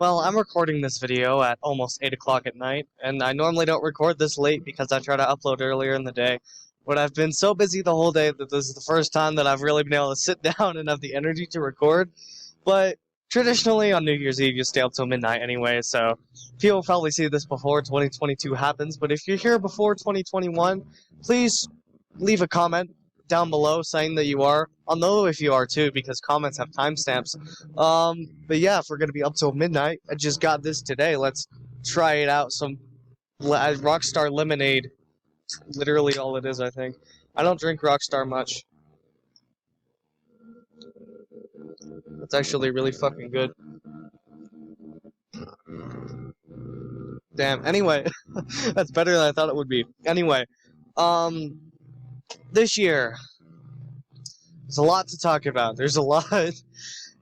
Well, I'm recording this video at almost 8 o'clock at night, and I normally don't record this late because I try to upload earlier in the day. But I've been so busy the whole day that this is the first time that I've really been able to sit down and have the energy to record. But traditionally, on New Year's Eve, you stay up till midnight anyway, so people probably see this before 2022 happens. But if you're here before 2021, please leave a comment down below saying that you are. I'll know if you are too because comments have timestamps. But yeah, if we're gonna be up till midnight, I just got this today. Let's try it out. Some Rockstar Lemonade. Literally all it is, I think. I don't drink Rockstar much. It's actually really fucking good. Damn. Anyway, that's better than I thought it would be. Anyway, this year, there's a lot to talk about. There's a lot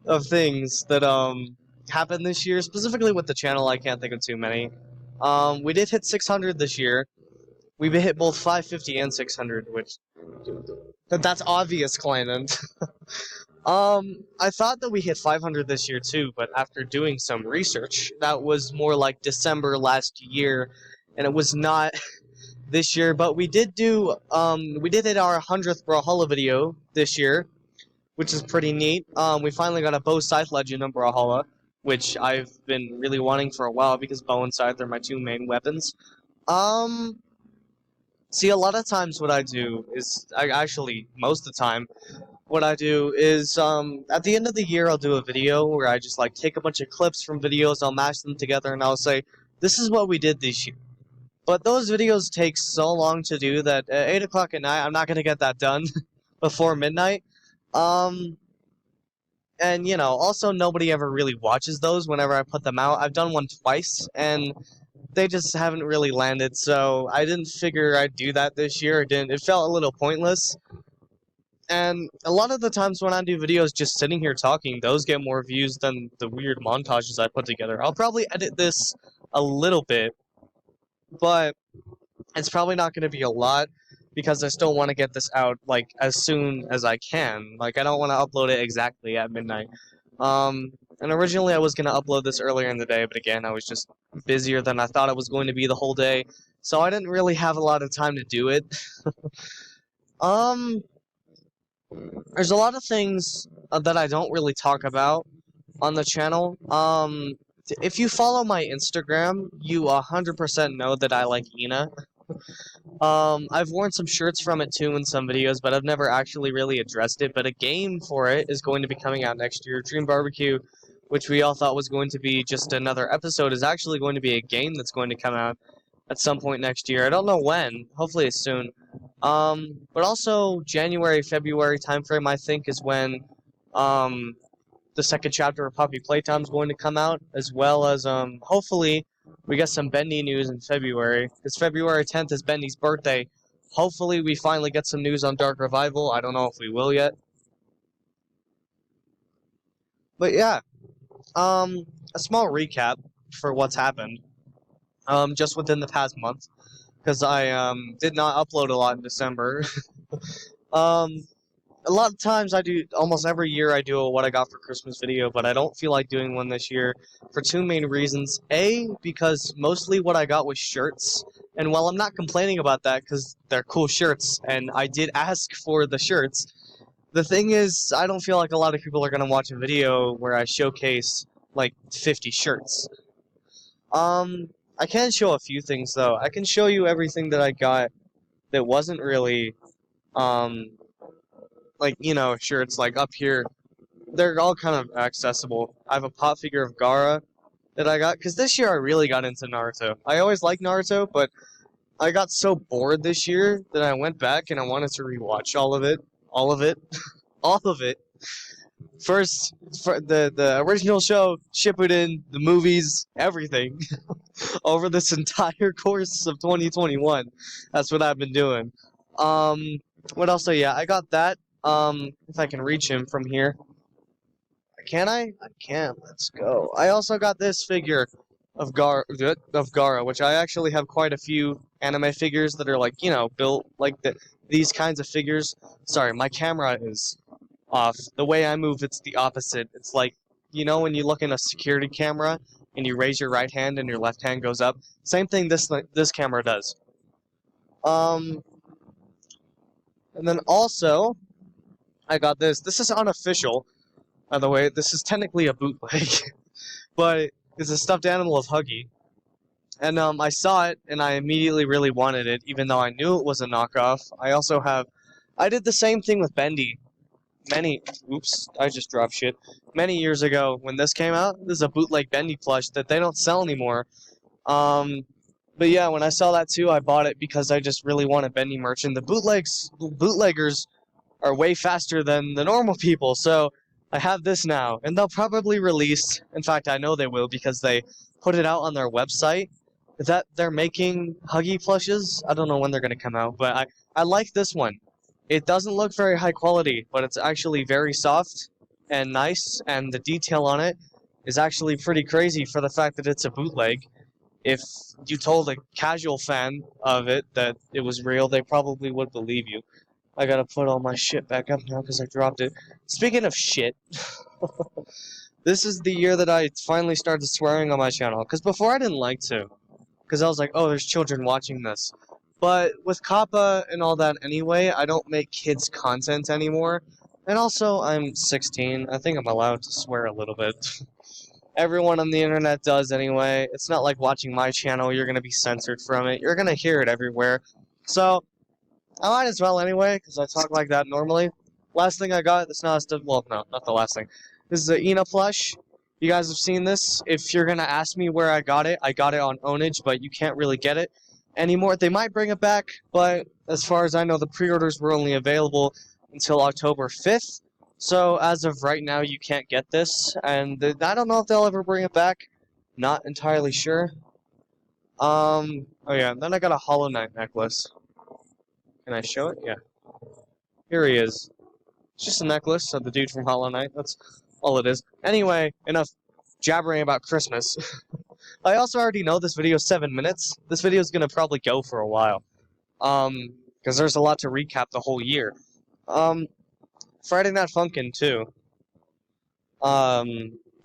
of things that happened this year, specifically with the channel. I can't think of too many. We did hit 600 this year. We hit both 550 and 600, which that's obvious, Clanand. I thought that we hit 500 this year too, but after doing some research, that was more like December last year, and it was not this year. But we did do we did hit our 100th Brawlhalla video this year, which is pretty neat. We finally got a bow scythe legend on Brawlhalla, which I've been really wanting for a while because bow and scythe are my two main weapons. See, a lot of times what I do is, most of the time, what I do is, at the end of the year, I'll do a video where I just, like, take a bunch of clips from videos, I'll mash them together, and I'll say, this is what we did this year. But those videos take so long to do that at 8 o'clock at night, I'm not going to get that done before midnight. And, you know, also nobody ever really watches those whenever I put them out. I've done one twice, and they just haven't really landed, so I didn't figure I'd do that this year. It felt a little pointless. And a lot of the times when I do videos just sitting here talking, those get more views than the weird montages I put together. I'll probably edit this a little bit, but it's probably not going to be a lot because I still want to get this out, like, as soon as I can. Like, I don't want to upload it exactly at midnight. And originally I was going to upload this earlier in the day, but again, I was just busier than I thought it was going to be the whole day, so I didn't really have a lot of time to do it. There's a lot of things that I don't really talk about on the channel. If you follow my Instagram, you 100% know that I like Ina. I've worn some shirts from it too in some videos, but I've never actually really addressed it. But a game for it is going to be coming out next year. Dream Barbecue, which we all thought was going to be just another episode, is actually going to be a game that's going to come out at some point next year. I don't know when. Hopefully it's soon. But also January, February timeframe, I think, is when the second chapter of Puppy Playtime is going to come out, as well as hopefully we get some Bendy news in February, because February 10th is Bendy's birthday. Hopefully we finally get some news on Dark Revival. I don't know if we will yet. But yeah, a small recap for what's happened just within the past month, because I did not upload a lot in December. A lot of times almost every year I do a what I got for Christmas video, but I don't feel like doing one this year for two main reasons. A, because mostly what I got was shirts, and while I'm not complaining about that because they're cool shirts, and I did ask for the shirts, the thing is, I don't feel like a lot of people are going to watch a video where I showcase, like, 50 shirts. I can show a few things, though. I can show you everything that I got that wasn't really, like, you know, shirts, like, up here. They're all kind of accessible. I have a pop figure of Gaara that I got, because this year I really got into Naruto. I always liked Naruto, but I got so bored this year that I went back and I wanted to rewatch all of it. All of it. All of it. First, for the original show, Shippuden, the movies, everything. Over this entire course of 2021. That's what I've been doing. What else? So yeah, I got that. If I can reach him from here. Can I? I can. Let's go. I also got this figure of Gaara, which I actually have quite a few anime figures that are, like, you know, built like these kinds of figures. Sorry, my camera is off. The way I move, it's the opposite. It's like, you know, when you look in a security camera and you raise your right hand and your left hand goes up. Same thing this camera does. And then also, I got this. This is unofficial, by the way. This is technically a bootleg, but it's a stuffed animal of Huggy. And I saw it, and I immediately really wanted it, even though I knew it was a knockoff. I did the same thing with Bendy. Oops, I just dropped shit. Many years ago, when this came out, this is a bootleg Bendy plush that they don't sell anymore. But yeah, when I saw that too, I bought it because I just really wanted Bendy merch, and the bootleggers are way faster than the normal people, so I have this now, and they'll probably release, in fact, I know they will because they put it out on their website, that they're making Huggy plushes. I don't know when they're going to come out, but I like this one. It doesn't look very high quality, but it's actually very soft and nice, and the detail on it is actually pretty crazy for the fact that it's a bootleg. If you told a casual fan of it that it was real, they probably would believe you. I gotta put all my shit back up now because I dropped it. Speaking of shit, this is the year that I finally started swearing on my channel, because before I didn't like to. Because I was like, oh, there's children watching this. But with Kappa and all that anyway, I don't make kids content anymore. And also, I'm 16. I think I'm allowed to swear a little bit. Everyone on the internet does anyway. It's not like watching my channel, you're going to be censored from it. You're going to hear it everywhere. So, I might as well anyway, because I talk like that normally. Last thing I got, well, no, not the last thing. This is an Ina plush. You guys have seen this. If you're going to ask me where I got it on Ownage, but you can't really get it anymore. They might bring it back, but as far as I know, the pre-orders were only available until October 5th. So as of right now, you can't get this, and I don't know if they'll ever bring it back. Not entirely sure. Oh yeah, and then I got a Hollow Knight necklace. Can I show it? Yeah. Here he is. It's just a necklace of the dude from Hollow Knight. That's all it is. Anyway, enough jabbering about Christmas. I also already know this video is 7 minutes. This video is gonna probably go for a while. Because there's a lot to recap the whole year. Friday Night Funkin' too. A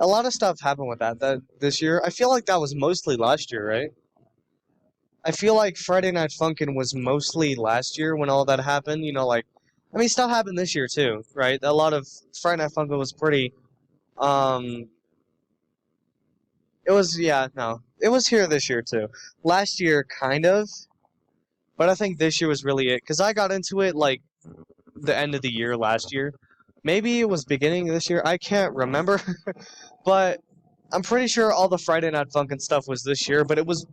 lot of stuff happened with that this year. I feel like that was mostly last year, right? I feel like Friday Night Funkin' was mostly last year when all that happened. You know, like, I mean, stuff happened this year too, right? A lot of Friday Night Funkin' was pretty, it was here this year too. Last year, kind of, but I think this year was really it, because I got into it, like, the end of the year last year. Maybe it was beginning of this year, I can't remember, but I'm pretty sure all the Friday Night Funkin' stuff was this year, but it was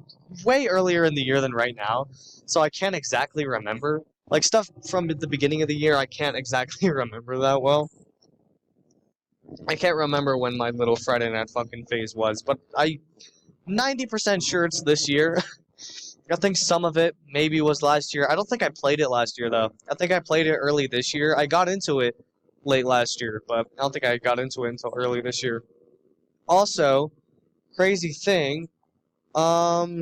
way earlier in the year than right now, so I can't exactly remember. Like, stuff from the beginning of the year, I can't exactly remember that well. I can't remember when my little Friday Night Funkin' phase was, but I'm 90% sure it's this year. I think some of it maybe was last year. I don't think I played it last year, though. I think I played it early this year. I got into it late last year, but I don't think I got into it until early this year. Also, crazy thing, I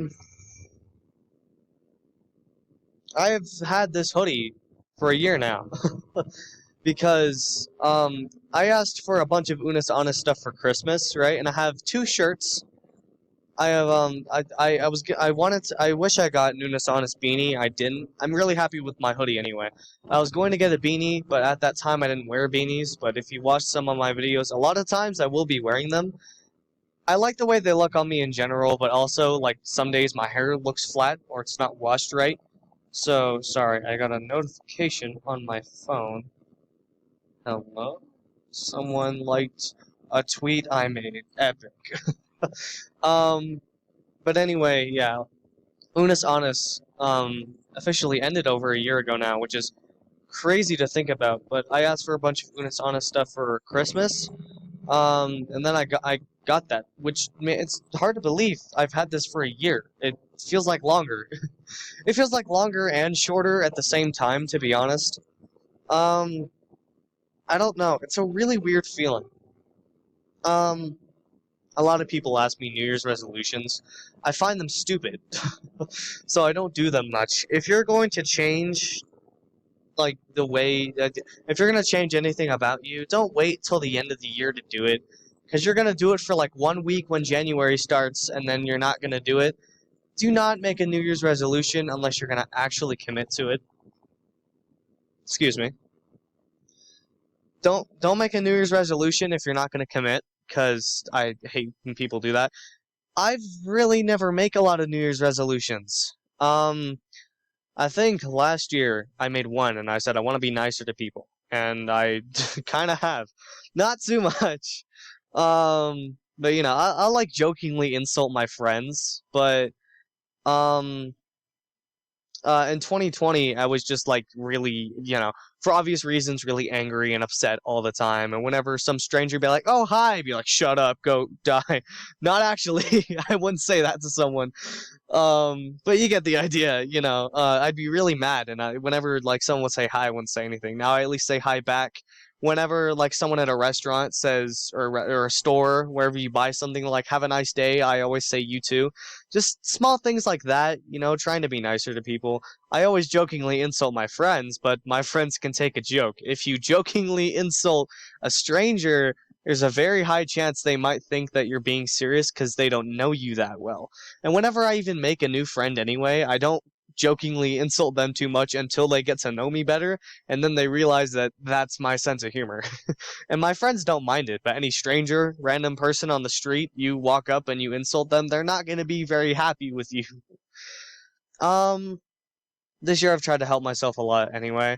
have had this hoodie for a year now. Because, I asked for a bunch of Unis Honest stuff for Christmas, right? And I have 2 shirts. I have, I wish I got an Unis Honest beanie. I didn't. I'm really happy with my hoodie anyway. I was going to get a beanie, but at that time I didn't wear beanies. But if you watch some of my videos, a lot of times I will be wearing them. I like the way they look on me in general, but also, like, some days my hair looks flat or it's not washed right. So, sorry, I got a notification on my phone. Hello? Someone liked a tweet I made. Epic. But anyway, yeah. Unis Honest, officially ended over a year ago now, which is crazy to think about, but I asked for a bunch of Unis Honest stuff for Christmas, and then I got that, which, man, it's hard to believe I've had this for a year. It feels like longer. It feels like longer and shorter at the same time, to be honest. I don't know. It's a really weird feeling. A lot of people ask me New Year's resolutions. I find them stupid, so I don't do them much. If you're going to change, like, the way that, if you're going to change anything about you, don't wait till the end of the year to do it, because you're gonna do it for like 1 week when January starts, and then you're not gonna do it. Do not make a New Year's resolution unless you're gonna actually commit to it. Excuse me. Don't make a New Year's resolution if you're not gonna commit, because I hate when people do that. I've really never make a lot of New Year's resolutions. I think last year I made one, and I said I want to be nicer to people, and I kind of have, not too much. But you know, I like jokingly insult my friends, but um, in 2020, I was just like really, you know, for obvious reasons, really angry and upset all the time. And whenever some stranger would be like, "Oh, hi," I'd be like, "Shut up, go die." Not actually, I wouldn't say that to someone. But you get the idea, you know. I'd be really mad, and whenever like someone would say hi, I wouldn't say anything. Now I at least say hi back. Whenever like someone at a restaurant says, or a store, wherever you buy something, like "Have a nice day," I always say "You too." Just small things like that, you know, trying to be nicer to people. I always jokingly insult my friends, but my friends can take a joke. If you jokingly insult a stranger, there's a very high chance they might think that you're being serious because they don't know you that well. And whenever I even make a new friend anyway, I don't jokingly insult them too much until they get to know me better, and then they realize that that's my sense of humor. And my friends don't mind it, but any stranger, random person on the street, you walk up and you insult them, they're not going to be very happy with you. Um, this year I've tried to help myself a lot anyway.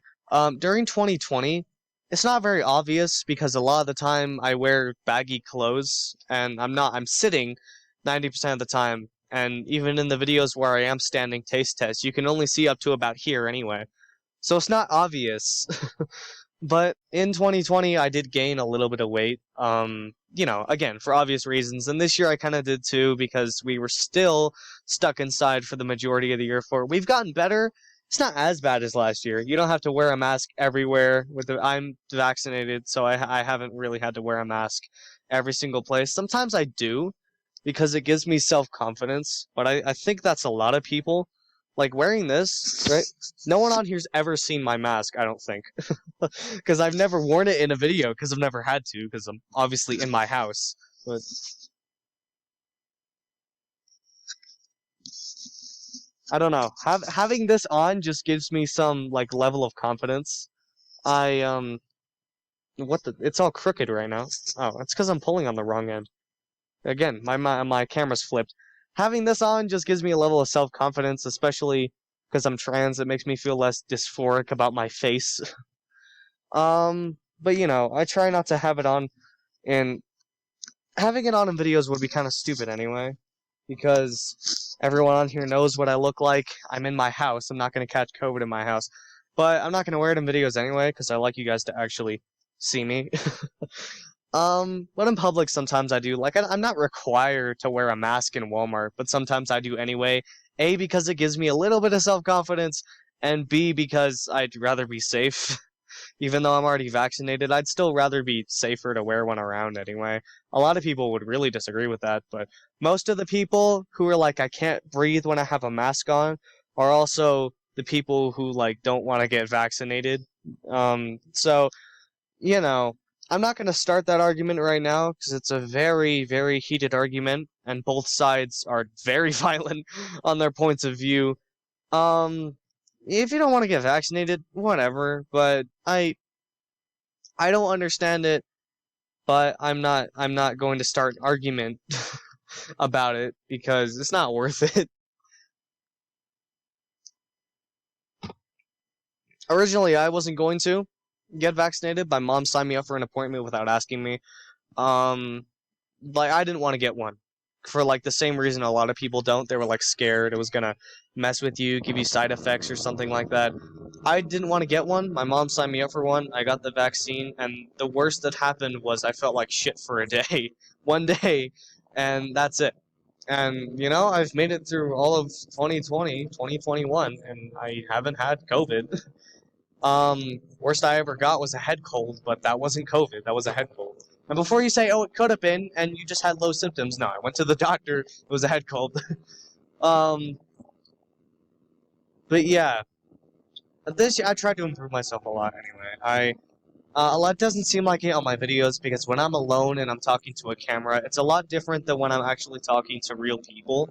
During 2020, it's not very obvious because a lot of the time I wear baggy clothes and I'm sitting 90% of the time. And even in the videos where I am standing taste test, you can only see up to about here anyway. So it's not obvious. But in 2020, I did gain a little bit of weight. You know, again, for obvious reasons. And this year I kind of did too because we were still stuck inside for the majority of the year. We've gotten better. It's not as bad as last year. You don't have to wear a mask everywhere. I'm vaccinated, so I haven't really had to wear a mask every single place. Sometimes I do because it gives me self-confidence, but I think that's a lot of people. Like wearing this, right? No one on here's ever seen my mask, I don't think. Because I've never worn it in a video, because I've never had to, because I'm obviously in my house. But I don't know. Having this on just gives me some like level of confidence. I what the? It's all crooked right now. Oh, it's because I'm pulling on the wrong end. Again, my camera's flipped. Having this on just gives me a level of self-confidence, especially because I'm trans. It makes me feel less dysphoric about my face. But you know, I try not to have it on, and having it on in videos would be kind of stupid anyway, because everyone on here knows what I look like. I'm in my house. I'm not gonna catch COVID in my house, but I'm not gonna wear it in videos anyway, because I like you guys to actually see me. But in public, sometimes I do. Like, I'm not required to wear a mask in Walmart, but sometimes I do anyway. A, because it gives me a little bit of self-confidence, and B, because I'd rather be safe. Even though I'm already vaccinated, I'd still rather be safer to wear one around anyway. A lot of people would really disagree with that, but most of the people who are like, I can't breathe when I have a mask on, are also the people who, like, don't want to get vaccinated. So, you know, I'm not going to start that argument right now because it's a very, very heated argument, and both sides are very violent on their points of view. Um, if you don't want to get vaccinated, whatever, but I don't understand it, but I'm not going to start an argument about it because it's not worth it. Originally, I wasn't going to get vaccinated. My mom signed me up for an appointment without asking me. Um, like I didn't want to get one for like the same reason a lot of people don't. They were like scared it was gonna mess with you, give you side effects or something like that. I didn't want to get one. My mom signed me up for one. I got the vaccine, and the worst that happened was I felt like shit for a day, one day, and that's it. And you know, I've made it through all of 2020, 2021, and I haven't had COVID. Worst I ever got was a head cold, but that wasn't COVID. That was a head cold. And before you say, "Oh, it could have been," and you just had low symptoms, no, I went to the doctor. It was a head cold. um, but yeah, this year I tried to improve myself a lot. Anyway, A lot doesn't seem like it on my videos because when I'm alone and I'm talking to a camera, it's a lot different than when I'm actually talking to real people.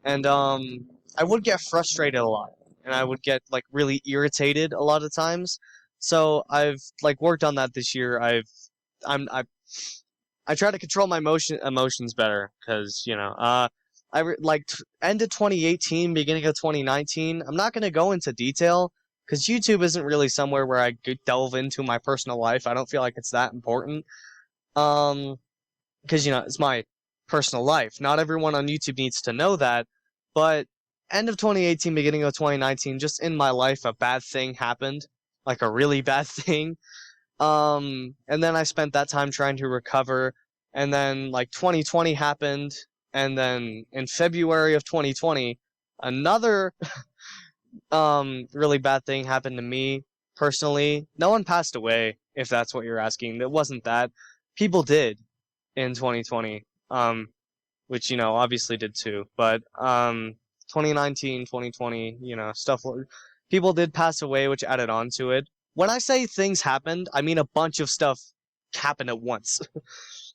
And I would get frustrated a lot, and I would get like really irritated a lot of times. So I've like worked on that this year. I'm I try to control my emotions better because end of 2018, beginning of 2019. I'm not gonna go into detail because YouTube isn't really somewhere where I could delve into my personal life. I don't feel like it's that important. Um, because it's my personal life. Not everyone on YouTube needs to know that, but end of 2018, beginning of 2019, just in my life, a bad thing happened, like a really bad thing. And then I spent that time trying to recover, and then like 2020 happened, and then in February of 2020, another really bad thing happened to me personally. No one passed away, if that's what you're asking. It wasn't that. People did in 2020, which obviously did too. But 2019, 2020, stuff. People did pass away, which added on to it. When I say things happened, I mean a bunch of stuff happened at once.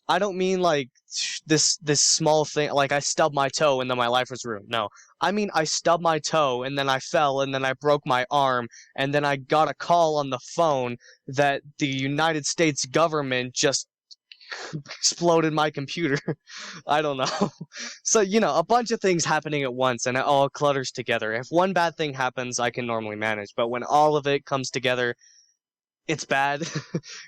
I don't mean like this small thing, like I stubbed my toe and then my life was ruined. No, I mean I stubbed my toe and then I fell and then I broke my arm and then I got a call on the phone that the United States government just exploded my computer. I don't know. So, a bunch of things happening at once and it all clutters together. If one bad thing happens, I can normally manage. But when all of it comes together, it's bad.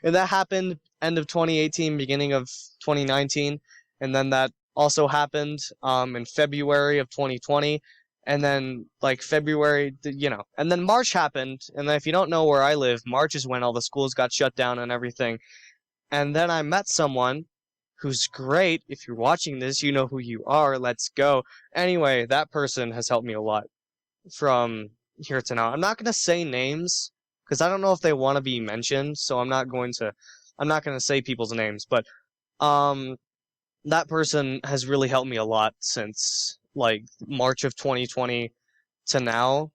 And that happened end of 2018, beginning of 2019. And then that also happened in February of 2020. And then, like, February, and then March happened. And then if you don't know where I live, March is when all the schools got shut down and everything. And then I met someone who's great. If you're watching this, you know who you are. Let's go. Anyway, that person has helped me a lot from here to now. I'm not going to say names because I don't know if they want to be mentioned, so I'm not going to say people's names, but um that person has really helped me a lot since like March of 2020 to now.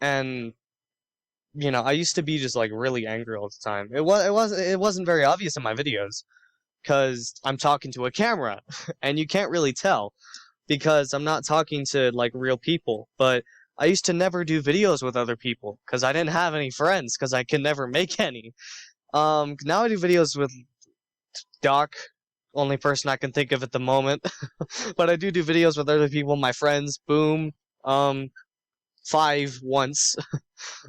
And I used to be just like really angry all the time. It wasn't very obvious in my videos because I'm talking to a camera and you can't really tell because I'm not talking to like real people. But I used to never do videos with other people because I didn't have any friends because I could never make any. Now I do videos with Doc, only person I can think of at the moment. But I do videos with other people, my friends, Boom, um, Five once.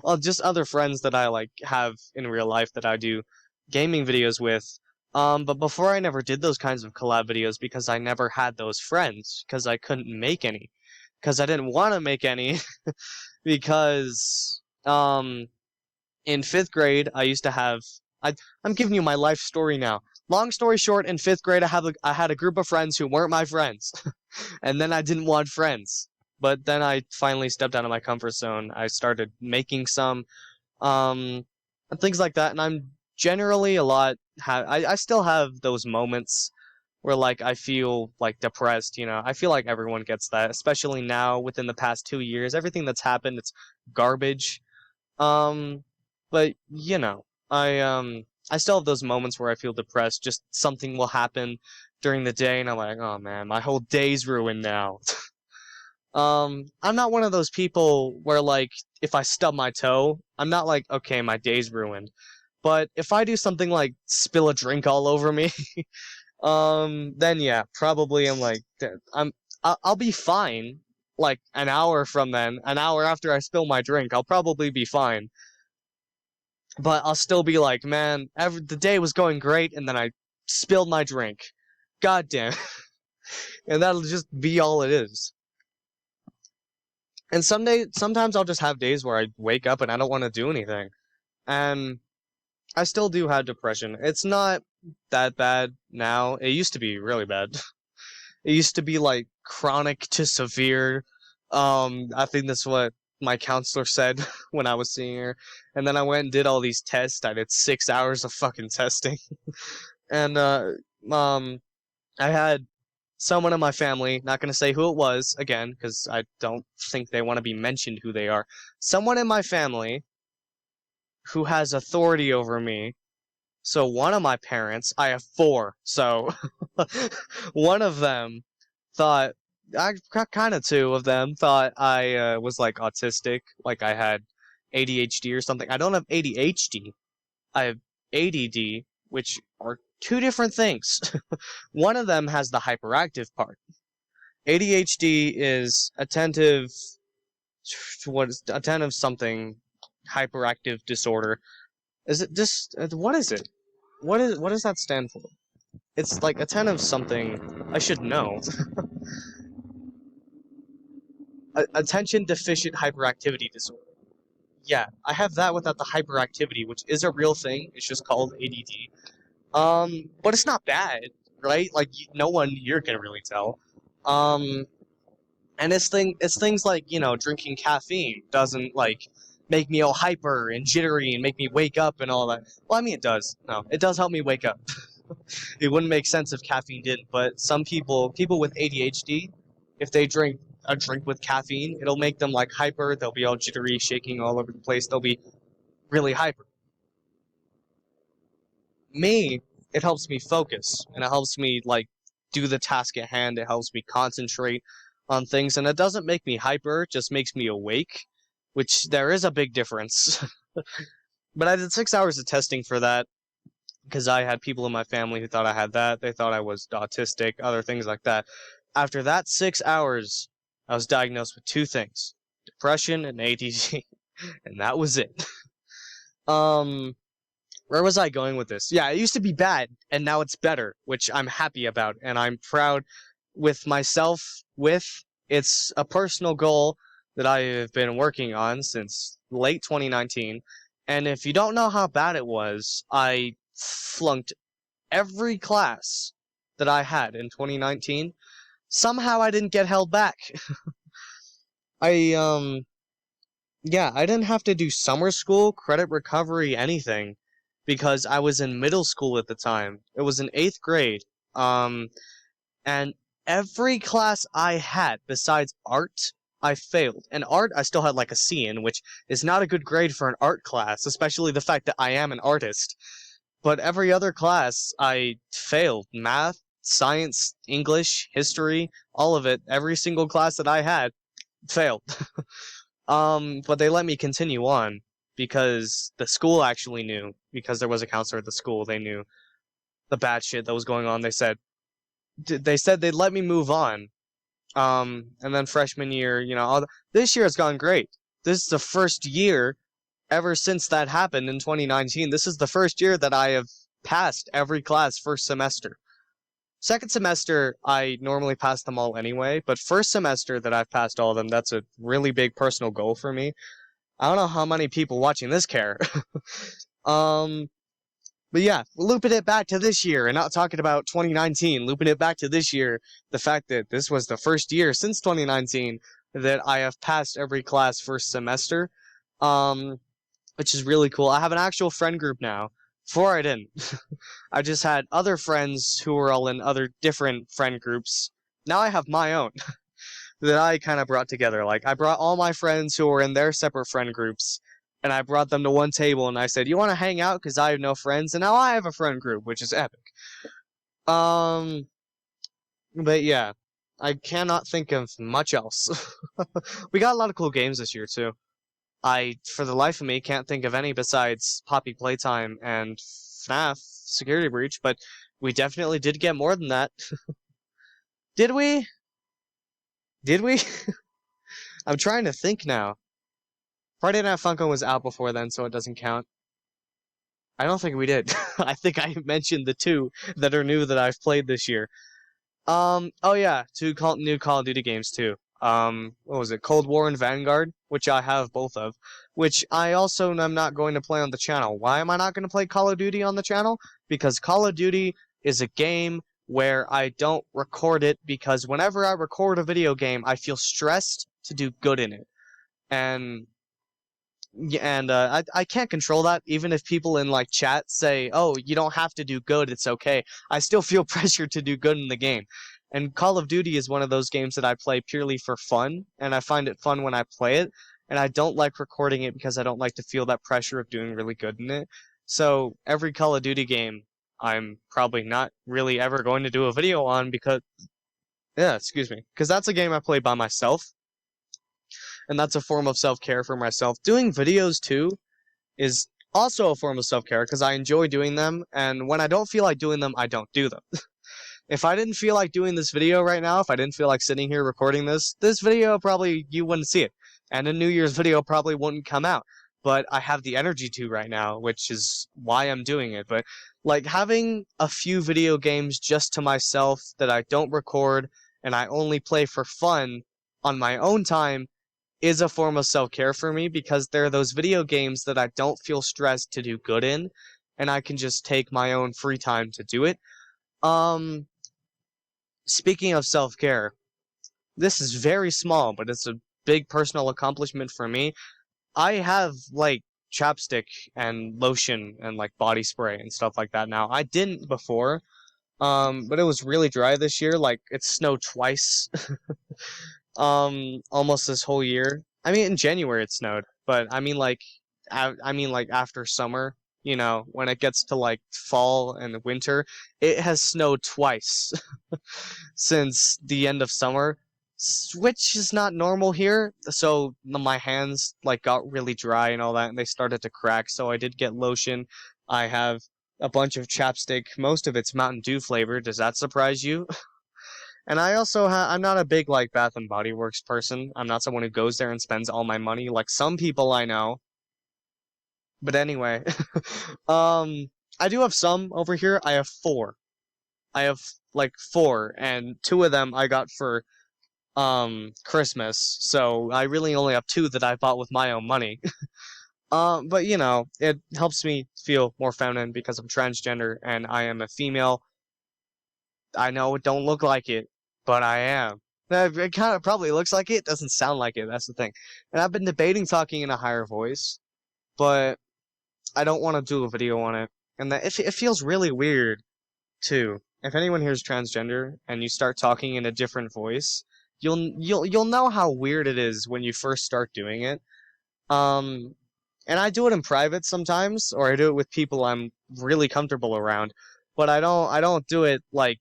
Well, just other friends that I like have in real life that I do gaming videos with. But before I never did those kinds of collab videos because I never had those friends because I couldn't make any because I didn't want to make any because in 5th grade I used to have I'm giving you my life story now. Long story short, in 5th grade I had a group of friends who weren't my friends. And then I didn't want friends. But then I finally stepped out of my comfort zone. I started making some, and things like that. And I'm generally a lot. I still have those moments where like I feel like depressed. I feel like everyone gets that, especially now within the past 2 years. Everything that's happened, it's garbage. Um, but I still have those moments where I feel depressed. Just something will happen during the day, and I'm like, oh man, my whole day's ruined now. I'm not one of those people where, like, if I stub my toe, I'm not like, okay, my day's ruined. But if I do something like spill a drink all over me, then yeah, probably I'm like, I'll be fine. Like an hour from then, an hour after I spill my drink, I'll probably be fine. But I'll still be like, man, the day was going great, and then I spilled my drink. God damn. And that'll just be all it is. And sometimes I'll just have days where I wake up and I don't want to do anything. And I still do have depression. It's not that bad now. It used to be really bad. It used to be like chronic to severe. I think that's what my counselor said when I was seeing her. And then I went and did all these tests. I did 6 hours of fucking testing. And I had someone in my family, not going to say who it was again, because I don't think they want to be mentioned who they are. Someone in my family who has authority over me So one of my parents, I have four, so one of them thought, kind of two of them thought I was like autistic, like I had ADHD or something. I don't have ADHD, I have ADD, which are two different things. One of them has the hyperactive part. ADHD is attentive, attentive something, hyperactive disorder. Is it just, what is it? What does that stand for? It's like attentive something. I should know. Attention deficient hyperactivity disorder. Yeah, I have that without the hyperactivity, which is a real thing. It's just called ADD. But it's not bad, right? Like no one here can really tell. Um, and it's things like drinking caffeine doesn't like make me all hyper and jittery and make me wake up and all that. Well, I mean it does. No, it does help me wake up. It wouldn't make sense if caffeine didn't, but some people with ADHD, if they drink a drink with caffeine, it'll make them like hyper, they'll be all jittery, shaking all over the place, they'll be really hyper. Me, it helps me focus, and it helps me like do the task at hand, it helps me concentrate on things, and it doesn't make me hyper, it just makes me awake, which there is a big difference. But I did 6 hours of testing for that, because I had people in my family who thought I had that. They thought I was autistic, other things like that. After that 6 hours, I was diagnosed with two things: depression and ADD, and that was it. Um, where was I going with this? Yeah, it used to be bad, and now it's better, which I'm happy about, and I'm proud with myself with. It's a personal goal that I have been working on since late 2019, and if you don't know how bad it was, I flunked every class that I had in 2019. Somehow I didn't get held back. I yeah, I didn't have to do summer school, credit recovery, anything, because I was in middle school at the time. It was in 8th grade. Um and every class I had besides art, I failed. And art I still had like a C in, which is not a good grade for an art class, especially the fact that I am an artist. But every other class I failed. Math, science, English, history, all of it, every single class that I had failed. But they let me continue on because the school actually knew, because there was a counselor at the school, they knew the bad shit that was going on. They said they'd let me move on. And then freshman year, this year has gone great. This is the first year ever since that happened in 2019. This is the first year that I have passed every class first semester. Second semester, I normally pass them all anyway, but first semester that I've passed all of them, that's a really big personal goal for me. I don't know how many people watching this care. um, but yeah, looping it back to this year and not talking about 2019, looping it back to this year, the fact that this was the first year since 2019 that I have passed every class first semester. Which is really cool. I have an actual friend group now. Before I didn't. I just had other friends who were all in other different friend groups. Now I have my own that I kind of brought together. Like, I brought all my friends who were in their separate friend groups, and I brought them to one table, and I said, "You want to hang out? Because I have no friends." And now I have a friend group, which is epic. Um, but yeah, I cannot think of much else. We got a lot of cool games this year, too. I, for the life of me, can't think of any besides Poppy Playtime and FNAF Security Breach, but we definitely did get more than that. Did we? Did we? I'm trying to think now. Friday Night Funko' was out before then, so it doesn't count. I don't think we did. I think I mentioned the two that are new that I've played this year. Oh yeah, new Call of Duty games too. What was it? Cold War and Vanguard, which I have both of, which I also am not going to play on the channel. Why am I not going to play Call of Duty on the channel? Because Call of Duty is a game where I don't record it, because whenever I record a video game, I feel stressed to do good in it. And I can't control that, even if people in like chat say, "Oh, you don't have to do good, it's okay." I still feel pressure to do good in the game. And Call of Duty is one of those games that I play purely for fun, and I find it fun when I play it, and I don't like recording it because I don't like to feel that pressure of doing really good in it. So every Call of Duty game, I'm probably not really ever going to do a video on because, yeah, excuse me, because that's a game I play by myself, and that's a form of self-care for myself. Doing videos too is also a form of self-care because I enjoy doing them, and when I don't feel like doing them, I don't do them. If I didn't feel like doing this video right now, if I didn't feel like sitting here recording this video probably you wouldn't see it. And a New Year's video probably wouldn't come out. But I have the energy to right now, which is why I'm doing it. But like having a few video games just to myself that I don't record and I only play for fun on my own time is a form of self-care for me because there are those video games that I don't feel stressed to do good in, and I can just take my own free time to do it. Um, Speaking of self-care, this is very small, but it's a big personal accomplishment for me. I have like chapstick and lotion and like body spray and stuff like that now. I didn't before, but it was really dry this year. Like it snowed twice, almost this whole year. I mean, in January it snowed, but I mean like, I mean like after summer. You know, when it gets to like fall and winter, it has snowed twice since the end of summer, which is not normal here. So my hands like got really dry and all that, and they started to crack. So I did get lotion. I have a bunch of chapstick. Most of it's Mountain Dew flavor. Does that surprise you? And I also I'm not a big like Bath and Body Works person. I'm not someone who goes there and spends all my money like some people I know. But anyway, I do have some over here. I have four. I have like four, and two of them I got for Christmas. So I really only have two that I bought with my own money. But you know, it helps me feel more feminine because I'm transgender and I am a female. I know it don't look like it, but I am. It kind of probably looks like it, doesn't sound like it. That's the thing. And I've been debating talking in a higher voice, but I don't want to do a video on it. And that it feels really weird too. If anyone here is transgender and you start talking in a different voice, you'll know how weird it is when you first start doing it. Um, and I do it in private sometimes, or I do it with people I'm really comfortable around. But I don't do it like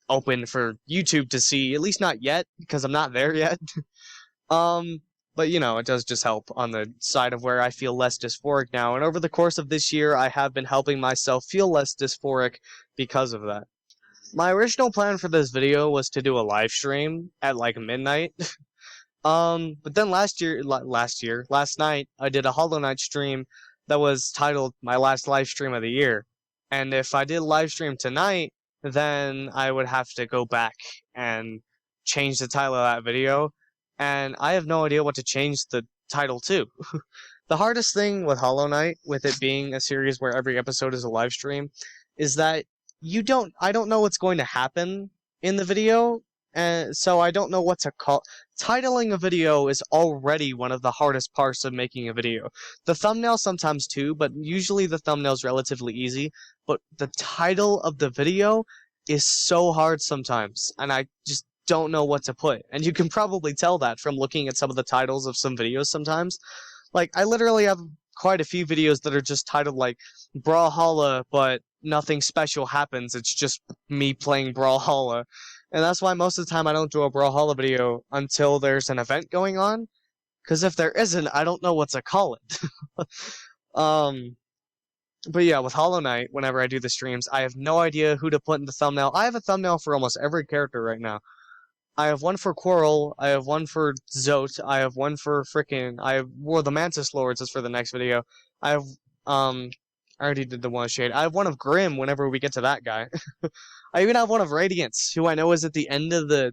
open for YouTube to see, at least not yet, because I'm not there yet. Um, but you know, it does just help on the side of where I feel less dysphoric now. And over the course of this year, I have been helping myself feel less dysphoric because of that. My original plan for this video was to do a live stream at like midnight. But then last night, I did a Hollow Knight stream that was titled My Last Live Stream of the Year. And if I did a live stream tonight, then I would have to go back and change the title of that video. And I have no idea what to change the title to. The hardest thing with Hollow Knight, with it being a series where every episode is a live stream, is that I don't know what's going to happen in the video, and so I don't know what to call. Titling a video is already one of the hardest parts of making a video. The thumbnail sometimes too, but usually the thumbnail's relatively easy, but the title of the video is so hard sometimes, and I just don't know what to put. And you can probably tell that from looking at some of the titles of some videos sometimes. Like, I literally have quite a few videos that are just titled, like, Brawlhalla, but nothing special happens. It's just me playing Brawlhalla. And that's why most of the time I don't do a Brawlhalla video until there's an event going on. Because if there isn't, I don't know what to call it. um, but yeah, with Hollow Knight, whenever I do the streams, I have no idea who to put in the thumbnail. I have a thumbnail for almost every character right now. I have one for Quarrel, I have one for Zote, I have one for the Mantis Lords is for the next video. I have, I already did the one Shade. I have one of Grim whenever we get to that guy. I even have one of Radiance, who I know is at the end of the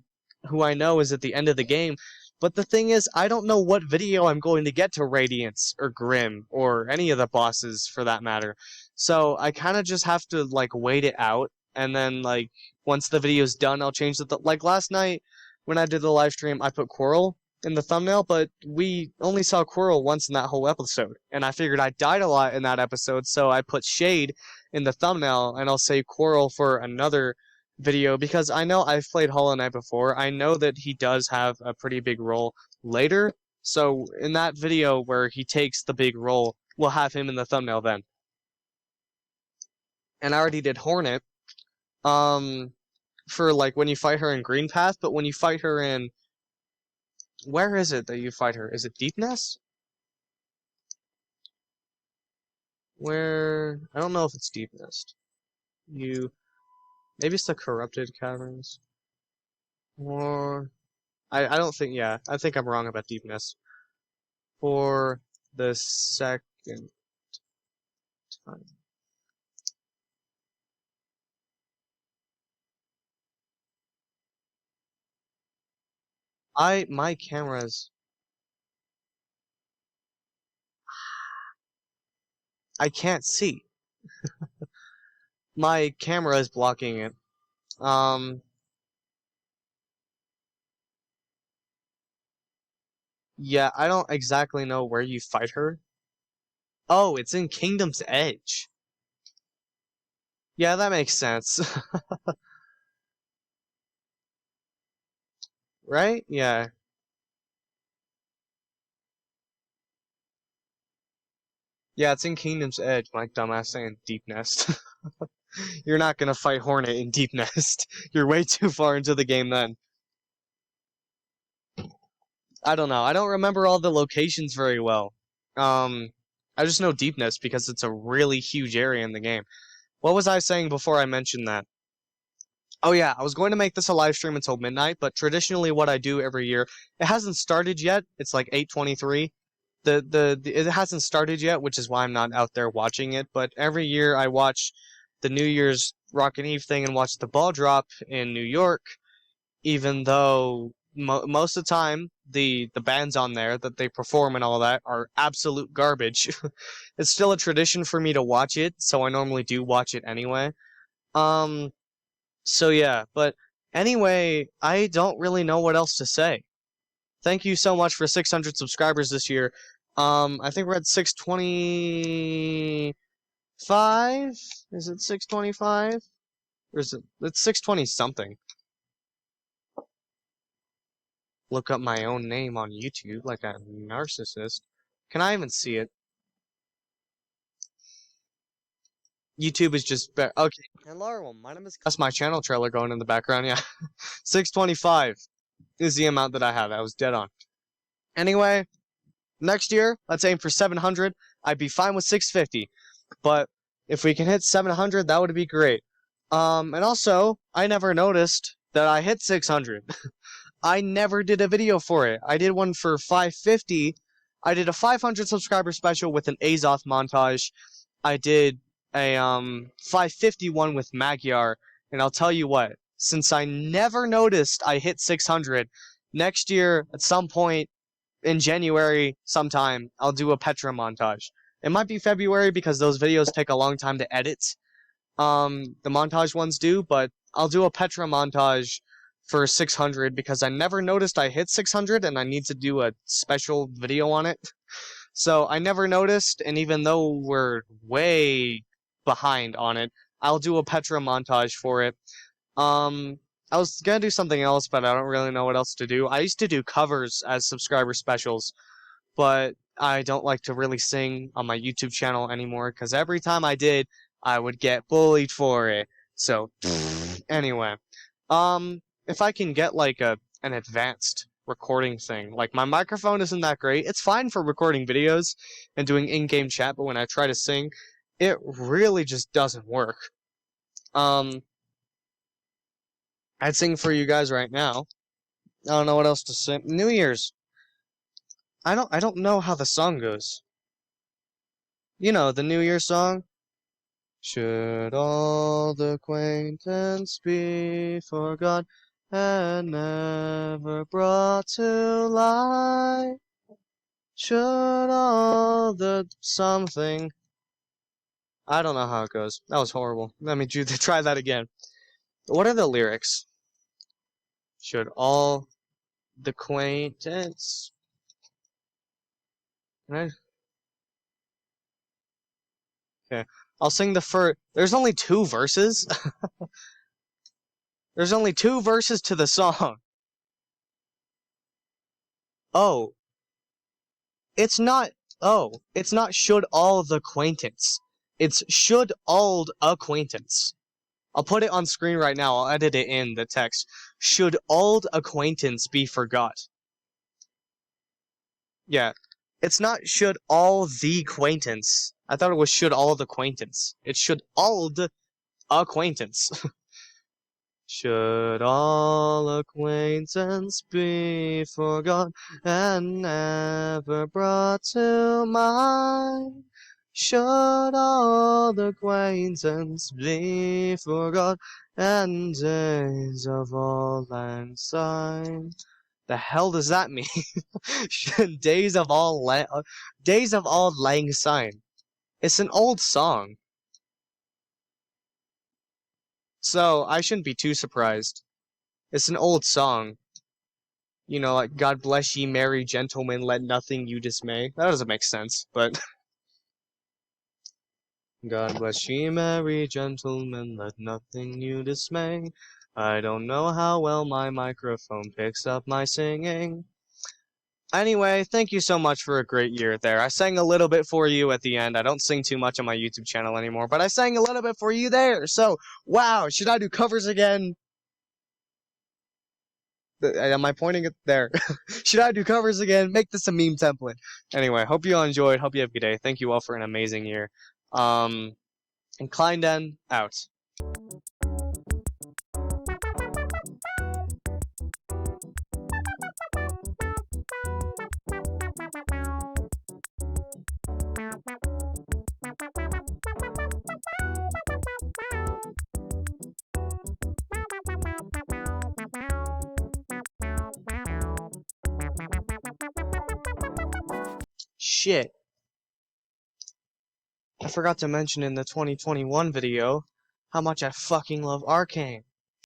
game. But the thing is, I don't know what video I'm going to get to Radiance, or Grim, or any of the bosses for that matter. So I kind of just have to, like, wait it out, and then, like, once the video's done, I'll change like, last night, when I did the live stream, I put Quarrel in the thumbnail, but we only saw Quarrel once in that whole episode, and I figured I died a lot in that episode, so I put Shade in the thumbnail, and I'll say Quarrel for another video, because I know I've played Hollow Knight before. I know that he does have a pretty big role later, so in that video where he takes the big role, we'll have him in the thumbnail then. and I already did Hornet. For like when you fight her in Green Path, but when you fight her in, where is it that you fight her? Is it Deep Nest? Where, I don't know if it's Deep Nest. Maybe it's the Corrupted Caverns. Or, I don't think, yeah, I think I'm wrong about Deep Nest. For the second time. My camera's, I can't see. My camera is blocking it. Yeah, I don't exactly know where you fight her. Oh, it's in Kingdom's Edge. Yeah, that makes sense. Right? Yeah. Yeah, it's in Kingdom's Edge, my dumbass saying Deep Nest. You're not gonna fight Hornet in Deep Nest. You're way too far into the game then. I don't know. I don't remember all the locations very well. Um, I just know Deep Nest because it's a really huge area in the game. What was I saying before I mentioned that? Oh yeah, I was going to make this a live stream until midnight, but traditionally what I do every year, it hasn't started yet. It's like 8:23. It hasn't started yet, which is why I'm not out there watching it, but every year I watch the New Year's Rockin' Eve thing and watch the ball drop in New York, even though most of the time the bands on there that they perform and all that are absolute garbage. It's still a tradition for me to watch it, so I normally do watch it anyway. Um so yeah, but anyway, I don't really know what else to say. Thank you so much for 600 subscribers this year. I think we're at 625. Is it 625? Or is it? It's 620 something. Look up my own name on YouTube like a narcissist. Can I even see it? YouTube is just okay. Hello, my name is. That's my channel trailer going in the background. Yeah, 625 is the amount that I have. I was dead on. Anyway, next year, let's aim for 700. I'd be fine with 650, but if we can hit 700, that would be great. And also, I never noticed that I hit 600. I never did a video for it. I did one for 550. I did a 500 subscriber special with an Azoth montage. I did a 551 with Magyar, and I'll tell you what, since I never noticed I hit 600, next year at some point in January sometime, I'll do a Petra montage. It might be February because those videos take a long time to edit. The montage ones do, but I'll do a Petra montage for 600 because I never noticed I hit 600 and I need to do a special video on it. So I never noticed, and even though we're way behind on it, I'll do a Petra montage for it. I was gonna do something else, but I don't really know what else to do. I used to do covers as subscriber specials, but I don't like to really sing on my YouTube channel anymore because every time I did, I would get bullied for it. So, anyway, if I can get like an advanced recording thing, like my microphone isn't that great. It's fine for recording videos and doing in-game chat, but when I try to sing, it really just doesn't work. I'd sing for you guys right now. I don't know what else to sing. New Year's. I don't know how the song goes. You know, the New Year song. Should all the acquaintance be forgot and never brought to light? Should all the something. I don't know how it goes. That was horrible. Let me try that again. What are the lyrics? Should all the acquaintance. Right? Okay. I'll sing the first. There's only 2 verses. There's only 2 verses to the song. Oh, it's not. Oh, it's not should all the acquaintance. It's should old acquaintance. I'll put it on screen right now. I'll edit it in the text. Should old acquaintance be forgot? Yeah. It's not should all the acquaintance. I thought it was should all the acquaintance. It should all the acquaintance. Should all acquaintance be forgot and never brought to mind? Should all acquaintance be forgot and days of old lang syne? The hell does that mean? Days of old lang syne. It's an old song. So I shouldn't be too surprised. It's an old song. You know, like God bless ye merry gentlemen, let nothing you dismay. That doesn't make sense, but God bless ye merry gentlemen, let nothing you dismay. I don't know how well my microphone picks up my singing. Anyway, thank you so much for a great year there. I sang a little bit for you at the end. I don't sing too much on my YouTube channel anymore, but I sang a little bit for you there. So, wow, should I do covers again? Am I pointing it there? Should I do covers again? Make this a meme template. Anyway, hope you all enjoyed. Hope you have a good day. Thank you all for an amazing year. And Kleinden out. Shit. I forgot to mention in the 2021 video how much I fucking love Arcane.